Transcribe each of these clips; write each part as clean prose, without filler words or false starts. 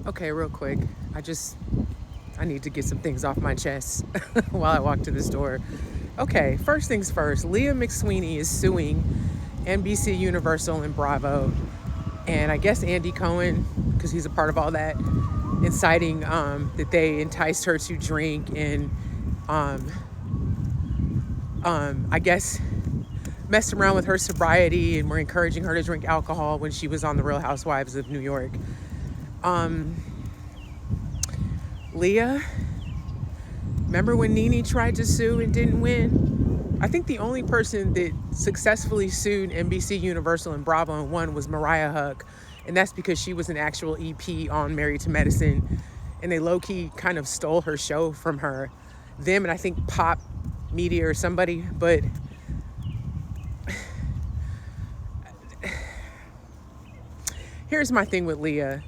Okay, real quick. I need to get some things off my chest while I walk to the store. Okay, first things first. Leah McSweeney is suing NBC Universal and Bravo, and I guess Andy Cohen, because he's a part of all that, inciting that they enticed her to drink and um, I guess messed around with her sobriety and were encouraging her to drink alcohol when she was on The Real Housewives of New York. Leah, remember when Nene tried to sue and didn't win? I think the only person that successfully sued NBC Universal and Bravo and won was Mariah Huck. And that's because she was an actual EP on Married to Medicine. And they low-key kind of stole her show from her. Them and I think Pop Media or somebody. But here's my thing with Leah.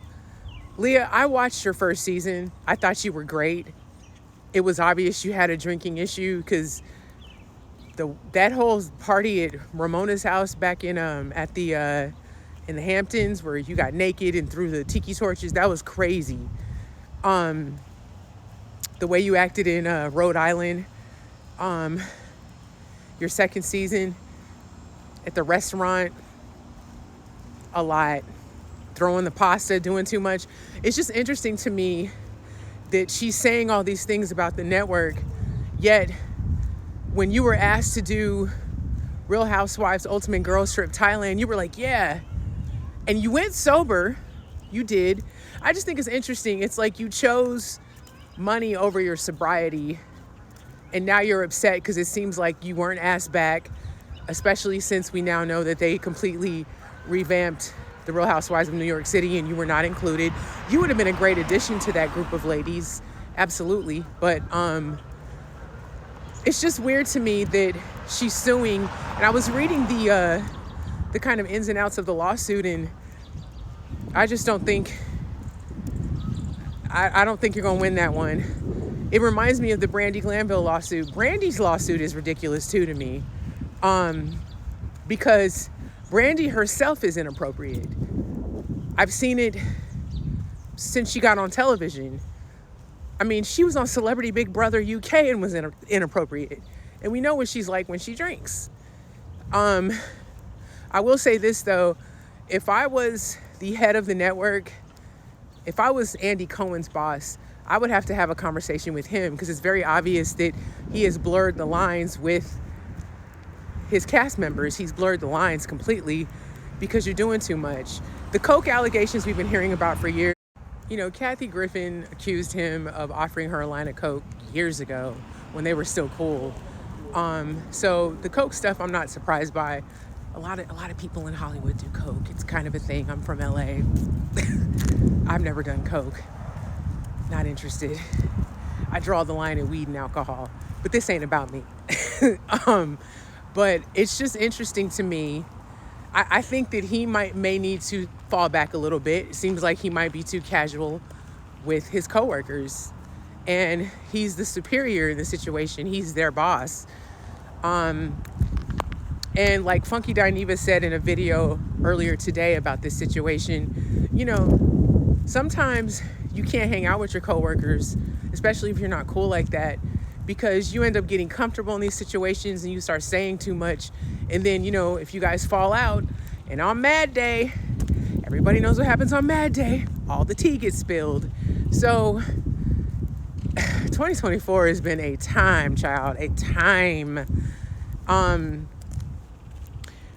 Leah, I watched your first season. I thought you were great. It was obvious you had a drinking issue because that whole party at Ramona's house back in the Hamptons where you got naked and threw the tiki torches, that was crazy. The way you acted in Rhode Island, your second season at the restaurant, a lot. Throwing the pasta, doing too much. It's just interesting to me that she's saying all these things about the network, yet when you were asked to do Real Housewives Ultimate Girls Trip Thailand, you were like, yeah. And you went sober. You did. I just think it's interesting. It's like you chose money over your sobriety, and now you're upset because it seems like you weren't asked back, especially since we now know that they completely revamped The Real Housewives of New York City and you were not included. You would have been a great addition to that group of ladies. Absolutely. But it's just weird to me that she's suing. And I was reading the kind of ins and outs of the lawsuit, and I just don't think, I don't think you're going to win that one. It reminds me of the Brandi Glanville lawsuit. Brandi's lawsuit is ridiculous too to me, because Brandi herself is inappropriate. I've seen it since she got on television. I mean, she was on Celebrity Big Brother UK and was inappropriate. And we know what she's like when she drinks. I will say this though, if I was the head of the network, if I was Andy Cohen's boss, I would have to have a conversation with him because it's very obvious that he has blurred the lines with his cast members. He's blurred the lines completely because you're doing too much. The coke allegations we've been hearing about for years. You know, Kathy Griffin accused him of offering her a line of coke years ago when they were still cool. So the coke stuff, I'm not surprised by. A lot of people in Hollywood do coke. It's kind of a thing. I'm from LA. I've never done coke. Not interested. I draw the line at weed and alcohol, but this ain't about me. But it's just interesting to me. I think that he may need to fall back a little bit. It seems like he might be too casual with his coworkers, and he's the superior in the situation. He's their boss. And like Funky Dineva said in a video earlier today about this situation, you know, sometimes you can't hang out with your coworkers, especially if you're not cool like that, because you end up getting comfortable in these situations and you start saying too much. And then, you know, if you guys fall out and on Mad Day, everybody knows what happens on Mad Day, all the tea gets spilled. So 2024 has been a time, child, a time.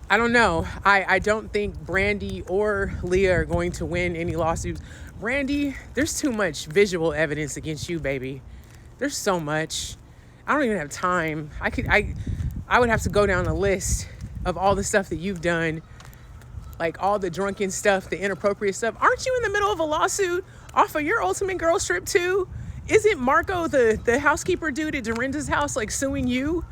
I don't know. I don't think Brandi or Leah are going to win any lawsuits. Brandi, there's too much visual evidence against you, baby. There's so much. I don't even have time. I would have to go down a list of all the stuff that you've done, like all the drunken stuff, the inappropriate stuff. Aren't you in the middle of a lawsuit off of your Ultimate Girls Trip too? Isn't Marco, the housekeeper dude at Dorinda's house, like suing you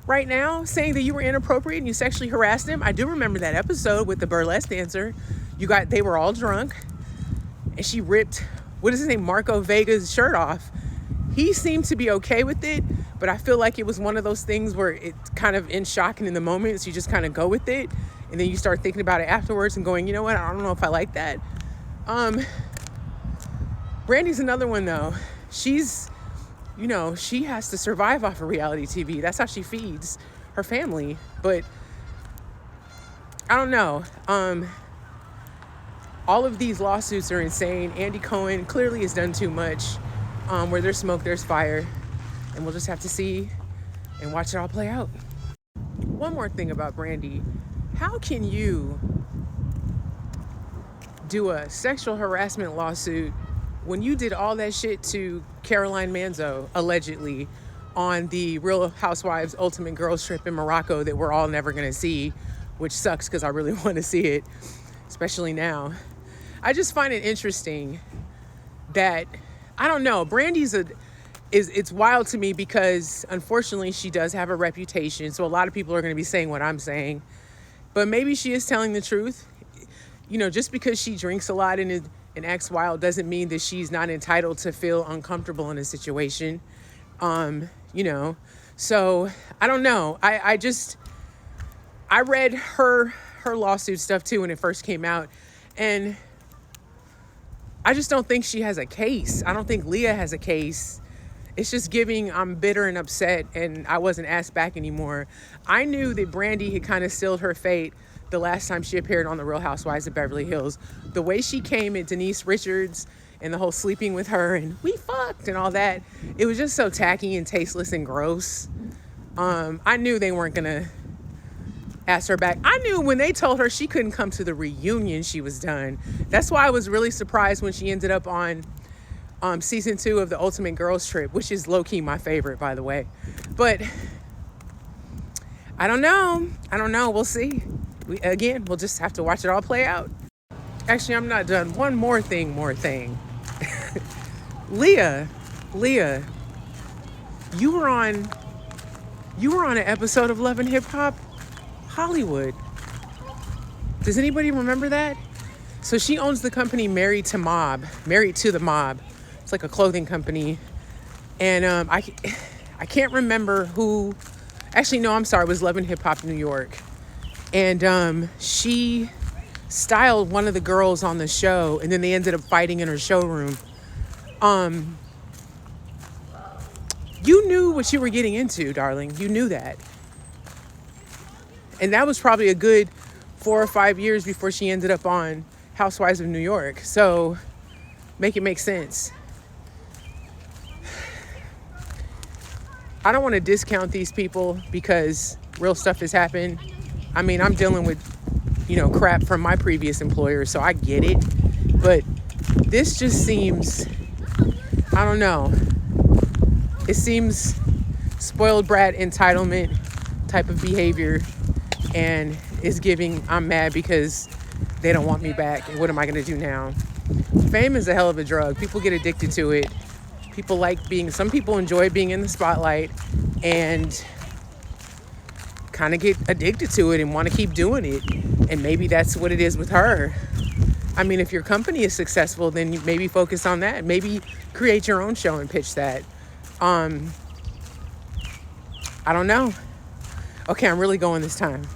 right now, saying that you were inappropriate and you sexually harassed him? I do remember that episode with the burlesque dancer. They were all drunk and she ripped, what is his name, Marco Vega's shirt off. He seemed to be okay with it, but I feel like it was one of those things where it's kind of in shock and in the moment, so you just kind of go with it, and then you start thinking about it afterwards and going, you know what, I don't know if I like that. Brandy's another one though. She's, she has to survive off of reality TV. That's how she feeds her family. But I don't know. All of these lawsuits are insane. Andy Cohen clearly has done too much. Where there's smoke, there's fire. And we'll just have to see and watch it all play out. One more thing about Brandy. How can you do a sexual harassment lawsuit when you did all that shit to Caroline Manzo, allegedly, on the Real Housewives Ultimate Girls Trip in Morocco that we're all never going to see, which sucks because I really want to see it, especially now. I just find it interesting that, I don't know, Brandy's it's wild to me because unfortunately she does have a reputation. So a lot of people are going to be saying what I'm saying, but maybe she is telling the truth. Just because she drinks a lot and acts wild doesn't mean that she's not entitled to feel uncomfortable in a situation. So I don't know. I read her lawsuit stuff too when it first came out, and I just don't think she has a case. I don't think Leah has a case. It's just giving, I'm bitter and upset and I wasn't asked back anymore. I knew that Brandy had kind of sealed her fate the last time she appeared on The Real Housewives of Beverly Hills. The way she came at Denise Richards and the whole sleeping with her and we fucked and all that, it was just so tacky and tasteless and gross. I knew they weren't gonna ask her back. I knew when they told her she couldn't come to the reunion, she was done. That's why I was really surprised when she ended up on season 2 of the Ultimate Girls Trip, which is low-key my favorite, by the way. But I don't know. We'll see. We'll just have to watch it all play out. Actually, I'm not done. One more thing. Leah, you were on an episode of Love and Hip Hop Hollywood. Does anybody remember that? So she owns the company Married to the Mob. It's like a clothing company. And I can't remember who. Actually, no, I'm sorry. It was Love and Hip Hop New York. And she styled one of the girls on the show, and then they ended up fighting in her showroom. You knew what you were getting into, darling. You knew that. And that was probably a good 4 or 5 years before she ended up on Housewives of New York. So make it make sense. I don't want to discount these people because real stuff has happened. I mean, I'm dealing with, crap from my previous employer, so I get it. But this just seems, I don't know. It seems spoiled brat entitlement type of behavior, and it's giving, I'm mad because they don't want me back, and what am I going to do now? Fame is a hell of a drug. People get addicted to it. Some people enjoy being in the spotlight and kind of get addicted to it and want to keep doing it. And maybe that's what it is with her. I mean, if your company is successful, then you maybe focus on that. Maybe create your own show and pitch that. I don't know. Okay, I'm really going this time.